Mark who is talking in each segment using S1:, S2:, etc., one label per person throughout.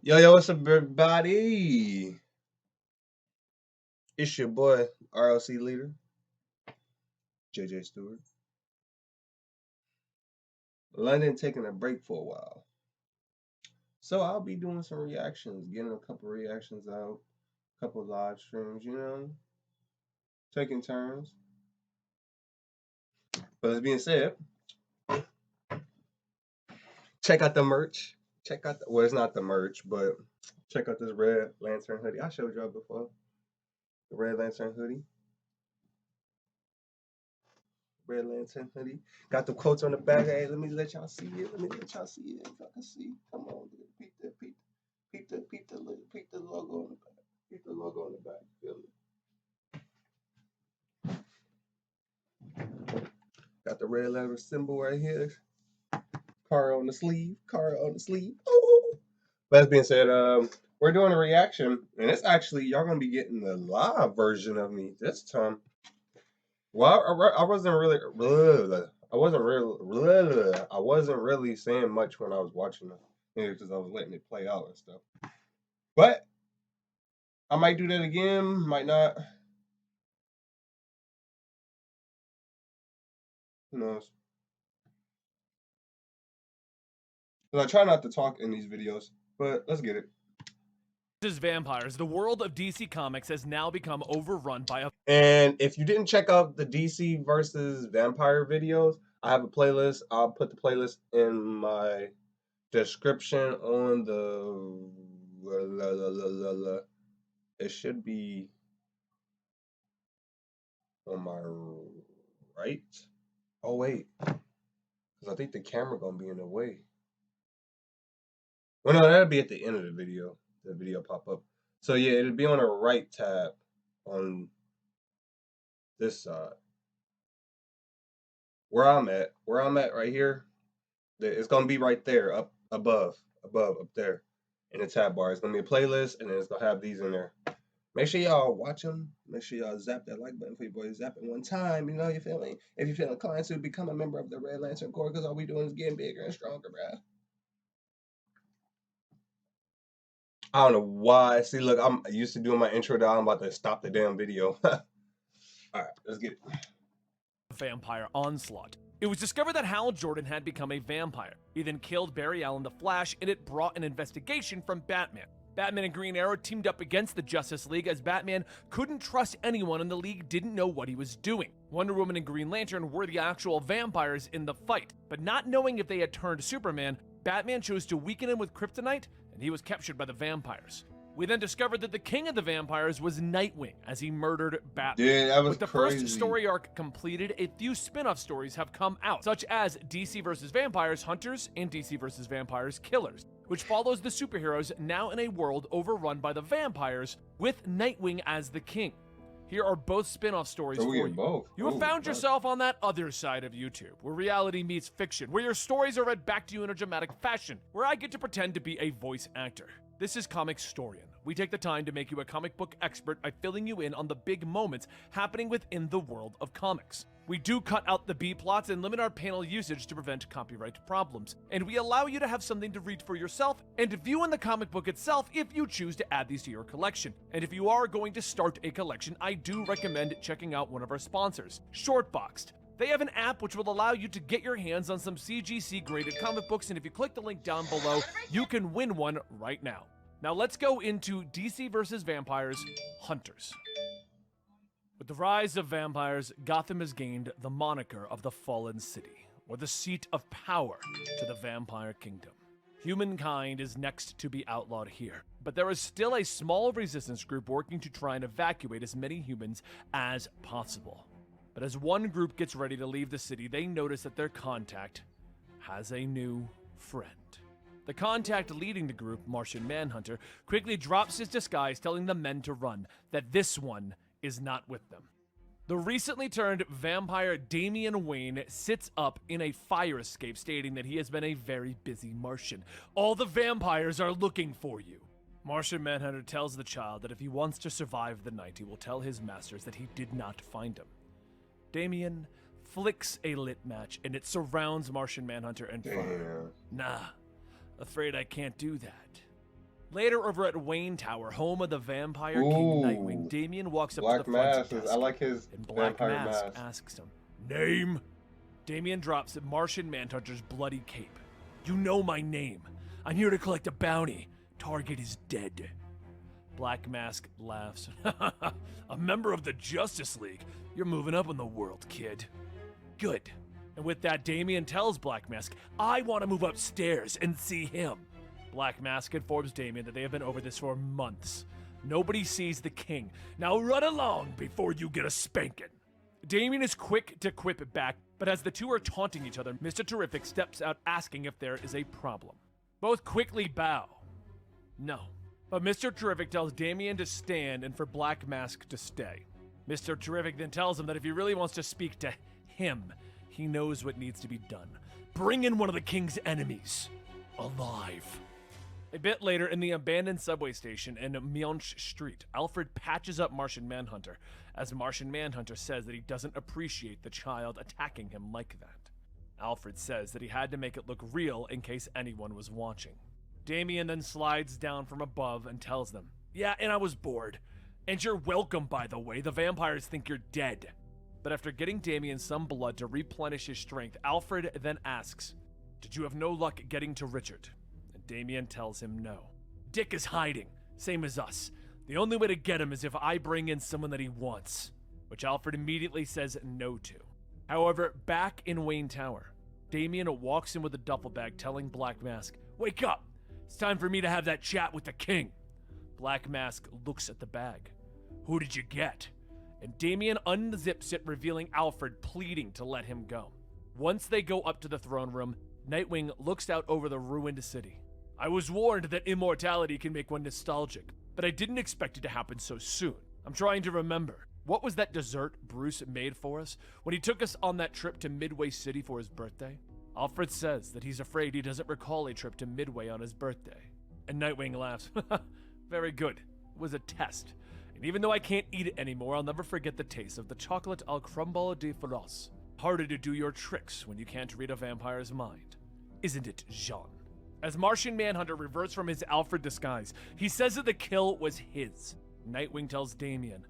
S1: Yo, what's up, everybody? It's your boy, RLC leader, JJ Stewart. London taking a break for a while. So I'll be doing some reactions, getting a couple reactions out, a couple live streams, taking turns. But that being said, check out the merch. Well, it's not the merch, but check out this Red Lantern hoodie. I showed y'all before. The Red Lantern hoodie. Red Lantern hoodie. Got the quotes on the back. Hey, let me let y'all see it. If y'all can see. Come on, peep the logo on the back. Peep the logo on the back. Feel it. Got the Red Lantern symbol right here. Car on the sleeve. Oh. That being said, we're doing a reaction, and it's actually y'all gonna be getting the live version of me this time. Well, I wasn't really saying much when I was watching it, because I was letting it play out and stuff. But I might do that again, might not. Who knows? Because I try not to talk in these videos, but let's get it.
S2: Versus Vampires, the world of DC Comics has now become overrun by a...
S1: And if you didn't check out the DC versus Vampire videos, I have a playlist. I'll put the playlist in my description on the... It should be on my right. Oh, wait. Because I think the camera going to be in the way. Well, no, that'll be at the end of the video. The video pop up. So, yeah, it'll be on the right tab on this side. Where I'm at right here, it's going to be right there, up there in the tab bar. It's going to be a playlist, and then it's going to have these in there. Make sure y'all watch them. Make sure y'all zap that like button for your boy. Zap it one time. You feel me? If you feel inclined to become a member of the Red Lantern Corps, because all we doing is getting bigger and stronger, bruh. I don't know why. See, look, I'm used to doing my intro now. I'm about to stop the damn video. All right, let's get it.
S2: Vampire onslaught. It was discovered that Hal Jordan had become a vampire. He then killed Barry Allen the Flash, and it brought an investigation from Batman. Batman and Green Arrow teamed up against the Justice League as Batman couldn't trust anyone and the League didn't know what he was doing. Wonder Woman and Green Lantern were the actual vampires in the fight, but not knowing if they had turned Superman, Batman chose to weaken him with kryptonite, and he was captured by the vampires. We then discovered that the king of the vampires was Nightwing, as he murdered Batman.
S1: Yeah, that was
S2: With the
S1: crazy.
S2: first story arc completed, a few spin-off stories have come out, such as DC vs. Vampires Hunters and DC vs. Vampires Killers, which follows the superheroes now in a world overrun by the vampires, with Nightwing as the king. Here are both spin-off stories for you.
S1: Both.
S2: You have found yourself on that other side of YouTube, where reality meets fiction, where your stories are read back to you in a dramatic fashion, where I get to pretend to be a voice actor. This is Comicstorian. We take the time to make you a comic book expert by filling you in on the big moments happening within the world of comics. We do cut out the B-plots and limit our panel usage to prevent copyright problems. And we allow you to have something to read for yourself and to view in the comic book itself if you choose to add these to your collection. And if you are going to start a collection, I do recommend checking out one of our sponsors, Shortboxed. They have an app which will allow you to get your hands on some CGC graded comic books, and if you click the link down below, you can win one right now. Now let's go into DC vs. Vampires Hunters. With the rise of vampires, Gotham has gained the moniker of the Fallen City, or the seat of power to the vampire kingdom. Humankind is next to be outlawed here, but there is still a small resistance group working to try and evacuate as many humans as possible. But as one group gets ready to leave the city, they notice that their contact has a new friend. The contact leading the group, Martian Manhunter, quickly drops his disguise, telling the men to run, that this one is not with them. The recently turned vampire Damian Wayne sits up in a fire escape, stating that he has been a very busy Martian. All the vampires are looking for you. Martian Manhunter tells the child that if he wants to survive the night, he will tell his masters that he did not find him. Damian flicks a lit match, and it surrounds Martian Manhunter and fire. Nah, afraid I can't do that. Later, over at Wayne Tower, home of the Vampire King Nightwing, Damian walks up to the
S1: Black
S2: front
S1: Mask.
S2: desk.
S1: I like his
S2: and Black
S1: vampire
S2: Mask
S1: mask.
S2: asks him, "Name?" Damian drops Martian Manhunter's bloody cape. "You know my name. I'm here to collect a bounty. Target is dead." Black Mask laughs. "A member of the Justice League. You're moving up in the world, kid." "Good." And with that, Damian tells Black Mask, "I want to move upstairs and see him." Black Mask informs Damian that they have been over this for months. Nobody sees the king. Now run along before you get a spanking. Damian is quick to quip it back, but as the two are taunting each other, Mr. Terrific steps out asking if there is a problem. Both quickly bow. No. But Mr. Terrific tells Damian to stand and for Black Mask to stay. Mr. Terrific then tells him that if he really wants to speak to him, he knows what needs to be done. Bring in one of the king's enemies. Alive. A bit later, in the abandoned subway station in Mionch Street, Alfred patches up Martian Manhunter, as Martian Manhunter says that he doesn't appreciate the child attacking him like that. Alfred says that he had to make it look real in case anyone was watching. Damian then slides down from above and tells them, "Yeah, and I was bored. And you're welcome, by the way. The vampires think you're dead." But after getting Damian some blood to replenish his strength, Alfred then asks, "Did you have no luck getting to Richard?" Damian tells him no. "Dick is hiding, same as us. The only way to get him is if I bring in someone that he wants," which Alfred immediately says no to. However, back in Wayne Tower, Damian walks in with a duffel bag telling Black Mask, "Wake up! It's time for me to have that chat with the king." Black Mask looks at the bag. "Who did you get?" And Damian unzips it, revealing Alfred pleading to let him go. Once they go up to the throne room, Nightwing looks out over the ruined city. "I was warned that immortality can make one nostalgic, but I didn't expect it to happen so soon. I'm trying to remember. What was that dessert Bruce made for us when he took us on that trip to Midway City for his birthday?" Alfred says that he's afraid he doesn't recall a trip to Midway on his birthday. And Nightwing laughs. "Very good. It was a test. And even though I can't eat it anymore, I'll never forget the taste of the chocolate au crumble de feroce. Harder to do your tricks when you can't read a vampire's mind. Isn't it, Jean?" As Martian Manhunter reverts from his Alfred disguise, he says that the kill was his. Nightwing tells Damian,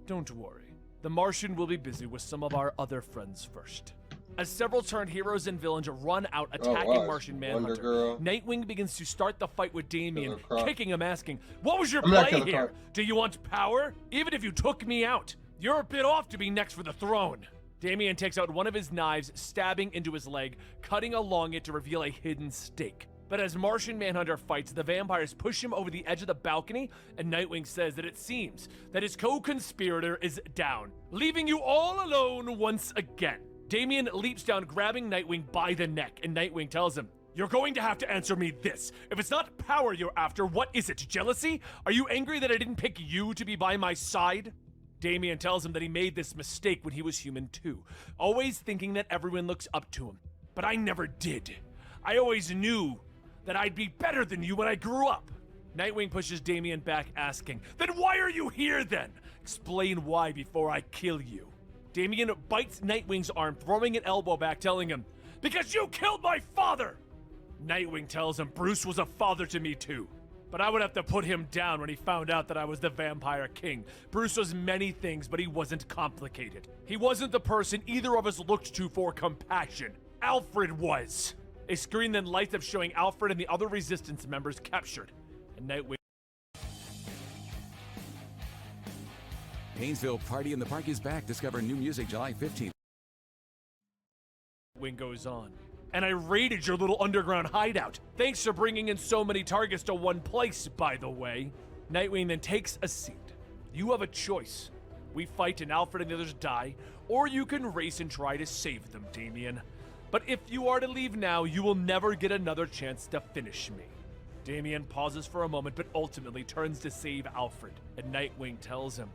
S2: "Don't worry. The Martian will be busy with some of our other friends first." As several turned heroes and villains run out attacking Martian Manhunter, Nightwing begins to start the fight with Damian, kicking him, asking, "What was your play here? Do you want power? Even if you took me out, you're a bit off to be next for the throne." Damian takes out one of his knives, stabbing into his leg, cutting along it to reveal a hidden stake. But as Martian Manhunter fights, the vampires push him over the edge of the balcony, and Nightwing says that it seems that his co-conspirator is down, leaving you all alone once again. Damian leaps down, grabbing Nightwing by the neck, and Nightwing tells him, "You're going to have to answer me this. If it's not power you're after, what is it? Jealousy? Are you angry that I didn't pick you to be by my side?" Damian tells him that he made this mistake when he was human too, always thinking that everyone looks up to him. "But I never did. I always knew that I'd be better than you when I grew up." Nightwing pushes Damian back, asking, "Then why are you here then? Explain why before I kill you." Damian bites Nightwing's arm, throwing an elbow back, telling him, "Because you killed my father!" Nightwing tells him Bruce was a father to me too, but I would have to put him down when he found out that I was the Vampire King. Bruce was many things, but he wasn't complicated. He wasn't the person either of us looked to for compassion. Alfred was. A screen then lights up showing Alfred and the other Resistance members captured, and Nightwing.
S3: Painesville Party in the Park is back. Discover new music July 15th.
S2: Nightwing goes on. "And I raided your little underground hideout. Thanks for bringing in so many targets to one place, by the way." Nightwing then takes a seat. "You have a choice. We fight and Alfred and the others die, or you can race and try to save them, Damian. But if you are to leave now, you will never get another chance to finish me." Damian pauses for a moment, but ultimately turns to save Alfred, and Nightwing tells him,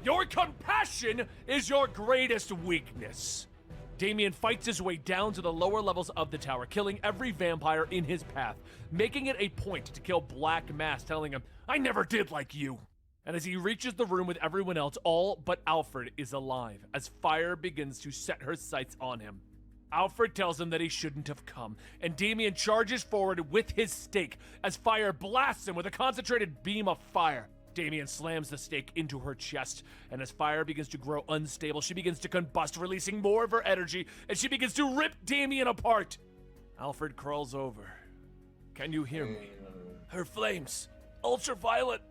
S2: "Your compassion is your greatest weakness." Damian fights his way down to the lower levels of the tower, killing every vampire in his path, making it a point to kill Black Mask, telling him, "I never did like you." And as he reaches the room with everyone else, all but Alfred is alive, as fire begins to set her sights on him. Alfred tells him that he shouldn't have come, and Damien charges forward with his stake as fire blasts him with a concentrated beam of fire. Damien slams the stake into her chest, and as fire begins to grow unstable, she begins to combust, releasing more of her energy, and she begins to rip Damien apart. Alfred crawls over. Can you hear me? Her flames. Ultraviolet.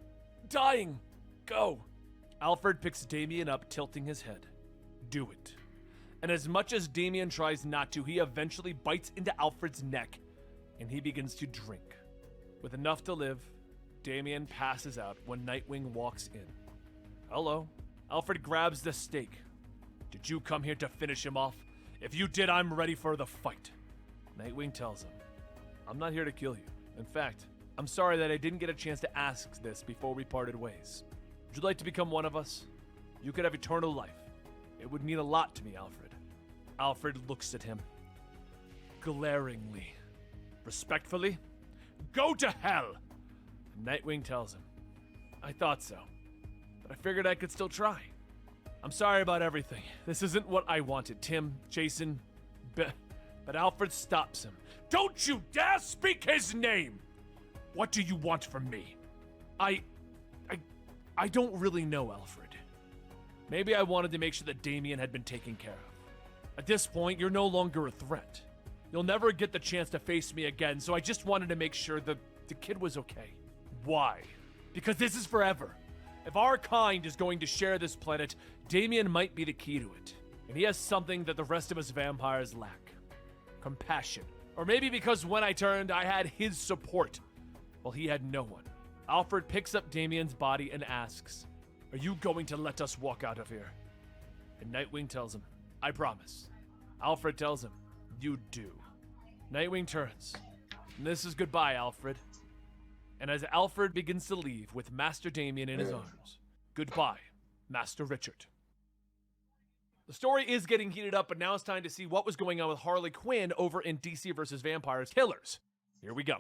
S2: Dying. Go. Alfred picks Damien up, tilting his head. Do it. And as much as Damien tries not to, he eventually bites into Alfred's neck, and he begins to drink. With enough to live, Damien passes out when Nightwing walks in. Hello. Alfred grabs the stake. Did you come here to finish him off? If you did, I'm ready for the fight. Nightwing tells him, I'm not here to kill you. In fact, I'm sorry that I didn't get a chance to ask this before we parted ways. Would you like to become one of us? You could have eternal life. It would mean a lot to me, Alfred. Alfred looks at him, glaringly. Respectfully, go to hell! Nightwing tells him, I thought so, but I figured I could still try. I'm sorry about everything. This isn't what I wanted, Tim, Jason, but Alfred stops him. Don't you dare speak his name! What do you want from me? I don't really know, Alfred. Maybe I wanted to make sure that Damien had been taken care of. At this point, you're no longer a threat. You'll never get the chance to face me again, so I just wanted to make sure the kid was okay. Why? Because this is forever. If our kind is going to share this planet, Damien might be the key to it. And he has something that the rest of us vampires lack. Compassion. Or maybe because when I turned, I had his support, while he had no one. Alfred picks up Damien's body and asks, are you going to let us walk out of here? And Nightwing tells him, I promise. Alfred tells him, you do. Nightwing turns. And this is goodbye, Alfred. And as Alfred begins to leave with Master Damien in his arms, goodbye, Master Richard. The story is getting heated up, but now it's time to see what was going on with Harley Quinn over in DC vs. Vampires Killers. Here we go.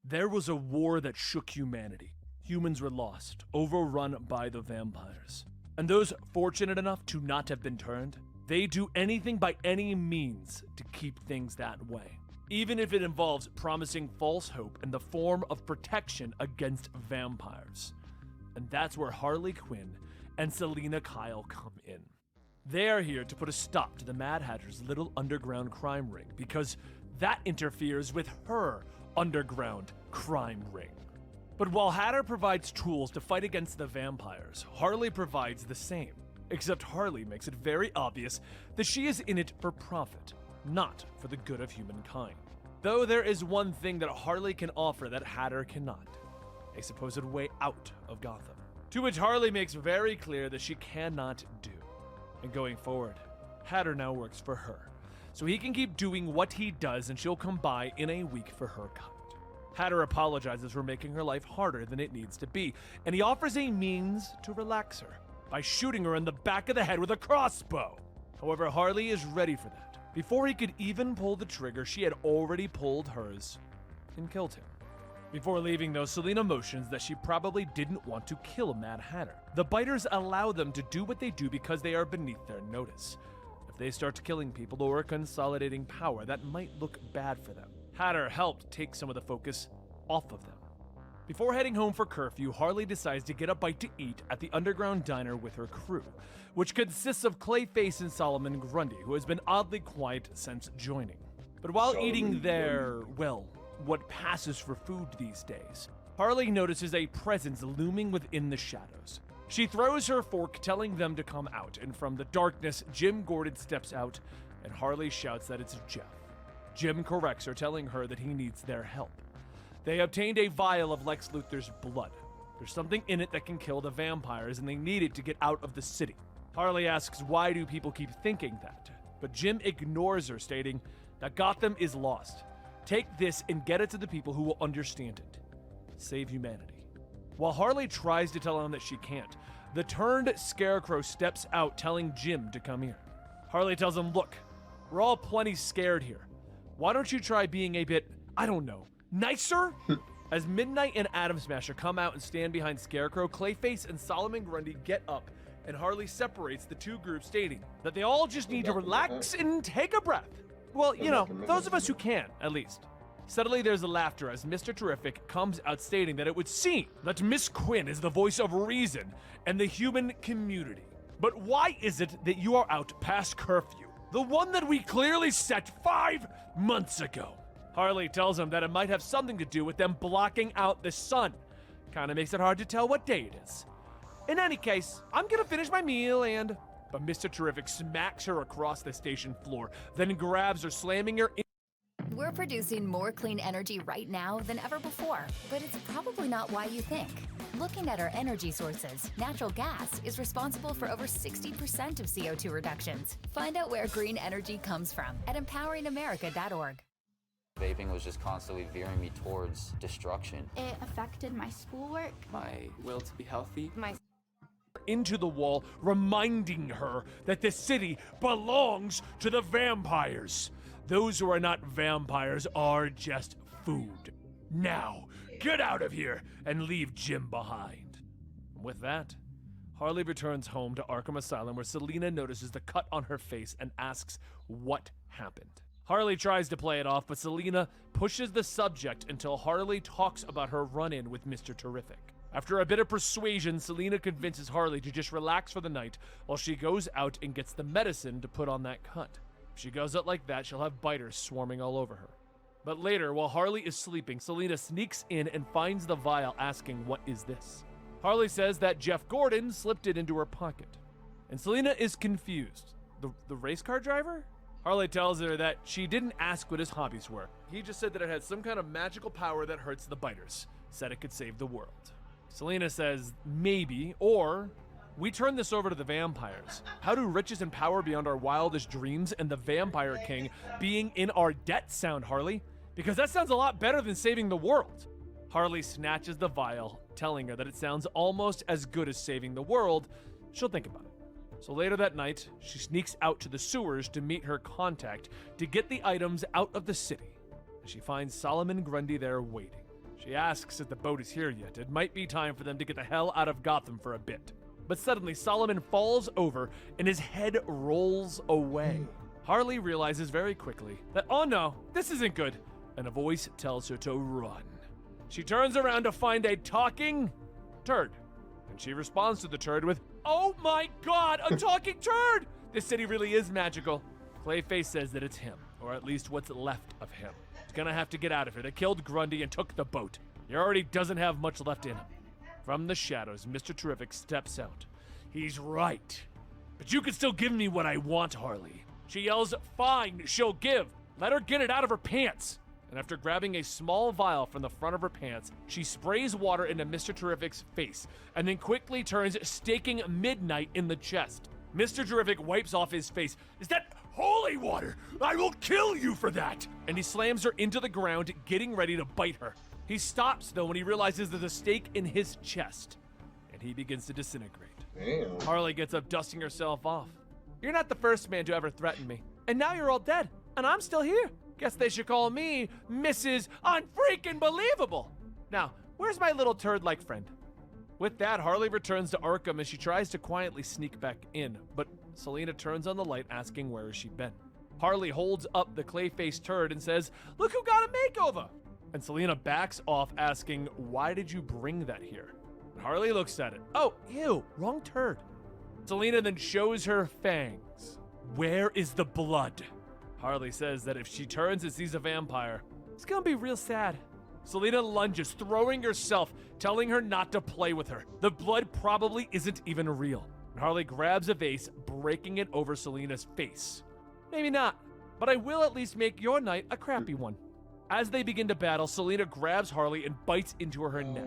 S2: There was a war that shook humanity. Humans were lost, overrun by the vampires. And those fortunate enough to not have been turned, they do anything by any means to keep things that way. Even if it involves promising false hope in the form of protection against vampires. And that's where Harley Quinn and Selina Kyle come in. They are here to put a stop to the Mad Hatter's little underground crime ring, because that interferes with her underground crime ring. But while Hatter provides tools to fight against the vampires, Harley provides the same. Except Harley makes it very obvious that she is in it for profit, not for the good of humankind. Though there is one thing that Harley can offer that Hatter cannot, a supposed way out of Gotham, to which Harley makes very clear that she cannot do. And going forward, Hatter now works for her, so he can keep doing what he does and she'll come by in a week for her cut. Hatter apologizes for making her life harder than it needs to be, and he offers a means to relax her by shooting her in the back of the head with a crossbow. However, Harley is ready for that. Before he could even pull the trigger, she had already pulled hers and killed him. Before leaving, though, Selina motions that she probably didn't want to kill Mad Hatter. The Biters allow them to do what they do because they are beneath their notice. If they start killing people or consolidating power, that might look bad for them. Hatter helped take some of the focus off of them. Before heading home for curfew, Harley decides to get a bite to eat at the underground diner with her crew, which consists of Clayface and Solomon Grundy, who has been oddly quiet since joining. But while eating their, well, what passes for food these days, Harley notices a presence looming within the shadows. She throws her fork, telling them to come out, and from the darkness, Jim Gordon steps out, and Harley shouts that it's Jeff. Jim corrects her, telling her that he needs their help. They obtained a vial of Lex Luthor's blood. There's something in it that can kill the vampires, and they need it to get out of the city. Harley asks why do people keep thinking that, but Jim ignores her, stating that Gotham is lost. Take this and get it to the people who will understand it. Save humanity. While Harley tries to tell him that she can't, the turned Scarecrow steps out, telling Jim to come here. Harley tells him, look, we're all plenty scared here. Why don't you try being a bit, I don't know, nicer? As Midnight and Atom Smasher come out and stand behind Scarecrow, Clayface and Solomon Grundy get up and Harley separates the two groups, stating that they all just need to relax and take a breath. Well, you know, those of us who can, at least. Suddenly there's laughter as Mr. Terrific comes out stating that it would seem that Miss Quinn is the voice of reason and the human community. But why is it that you are out past curfew? The one that we clearly set 5 months ago. Harley tells him that it might have something to do with them blocking out the sun. Kinda makes it hard to tell what day it is. In any case, I'm gonna finish my meal and... But Mr. Terrific smacks her across the station floor, then grabs her, slamming her in.
S4: We're producing more clean energy right now than ever before, but it's probably not why you think. Looking at our energy sources, natural gas is responsible for over 60% of CO2 reductions. Find out where green energy comes from at empoweringamerica.org.
S5: Vaping was just constantly veering me towards destruction.
S6: It affected my schoolwork,
S7: my will to be healthy,
S2: into the wall, reminding her that the city belongs to the vampires. Those who are not vampires are just food. Now, get out of here and leave Jim behind. With that, Harley returns home to Arkham Asylum where Selina notices the cut on her face and asks what happened. Harley tries to play it off, but Selina pushes the subject until Harley talks about her run-in with Mr. Terrific. After a bit of persuasion, Selina convinces Harley to just relax for the night while she goes out and gets the medicine to put on that cut. If she goes out like that, she'll have biters swarming all over her. But later, while Harley is sleeping, Selina sneaks in and finds the vial, asking, "What is this?" Harley says that Jeff Gordon slipped it into her pocket. And Selina is confused. The race car driver? Harley tells her that she didn't ask what his hobbies were. He just said that it had some kind of magical power that hurts the biters. Said it could save the world. Selina says, maybe, or we turn this over to the vampires. How do riches and power beyond our wildest dreams and the Vampire King being in our debt sound, Harley? Because that sounds a lot better than saving the world. Harley snatches the vial, telling her that it sounds almost as good as saving the world. She'll think about it. So later that night, she sneaks out to the sewers to meet her contact to get the items out of the city. She finds Solomon Grundy there waiting. She asks if the boat is here yet. It might be time for them to get the hell out of Gotham for a bit. But suddenly, Solomon falls over and his head rolls away. Harley realizes very quickly that, oh no, this isn't good, and a voice tells her to run. She turns around to find a talking turd, and she responds to the turd with, "Oh my god, a talking turd! This city really is magical." Clayface says that it's him, or at least what's left of him. He's gonna have to get out of here. They killed Grundy and took the boat. He already doesn't have much left in him. From the shadows, Mr. Terrific steps out. He's right. But you can still give me what I want, Harley. She yells, "Fine, she'll give. Let her get it out of her pants." And after grabbing a small vial from the front of her pants, she sprays water into Mr. Terrific's face, and then quickly turns, staking midnight in the chest. Mr. Terrific wipes off his face. "Is that holy water? I will kill you for that!" And he slams her into the ground, getting ready to bite her. He stops, though, when he realizes there's a stake in his chest, and he begins to disintegrate.
S1: Damn.
S2: Harley gets up, dusting herself off. "You're not the first man to ever threaten me, and now you're all dead, and I'm still here. Guess they should call me Mrs. Unfreaking Believable. Now, where's my little turd-like friend?" With that, Harley returns to Arkham as she tries to quietly sneak back in, but Selina turns on the light asking where has she been. Harley holds up the clay-faced turd and says, "Look who got a makeover!" And Selina backs off asking, "Why did you bring that here?" And Harley looks at it. "Oh, ew, wrong turd." Selina then shows her fangs. "Where is the blood?" Harley says that if she turns and sees a vampire, it's gonna be real sad. Selina lunges, throwing herself, telling her not to play with her. The blood probably isn't even real. And Harley grabs a vase, breaking it over Selina's face. "Maybe not, but I will at least make your night a crappy one." As they begin to battle, Selina grabs Harley and bites into her neck.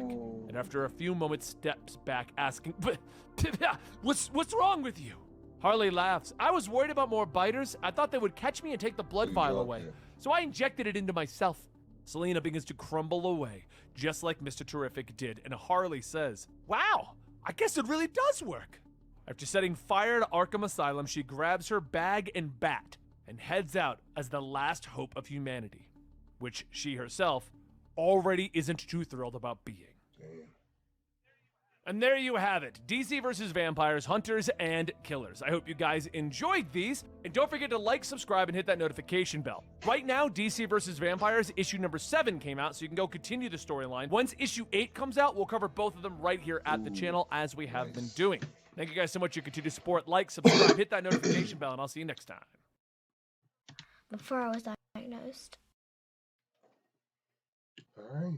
S2: And after a few moments, steps back, asking, what's wrong with you?" Harley laughs. "I was worried about more biters. I thought they would catch me and take the blood vial away. So I injected it into myself." Selina begins to crumble away, just like Mr. Terrific did, and Harley says, "Wow, I guess it really does work." After setting fire to Arkham Asylum, she grabs her bag and bat and heads out as the last hope of humanity, which she herself already isn't too thrilled about being.
S1: Damn.
S2: And there you have it, DC versus Vampires, Hunters, and Killers. I hope you guys enjoyed these, and don't forget to like, subscribe, and hit that notification bell. Right now, DC versus Vampires issue number 7 came out, so you can go continue the storyline. Once issue 8 comes out, we'll cover both of them right here at the channel, as we have been doing. Thank you guys so much for your continued support. Like, subscribe, hit that notification bell, and I'll see you next time.
S8: Before I was diagnosed.
S1: All right.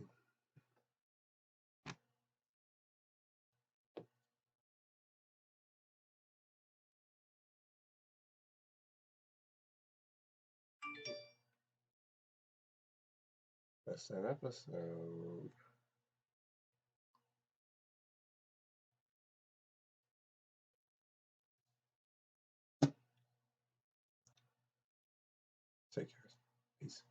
S1: That's that episode. Take care. Peace.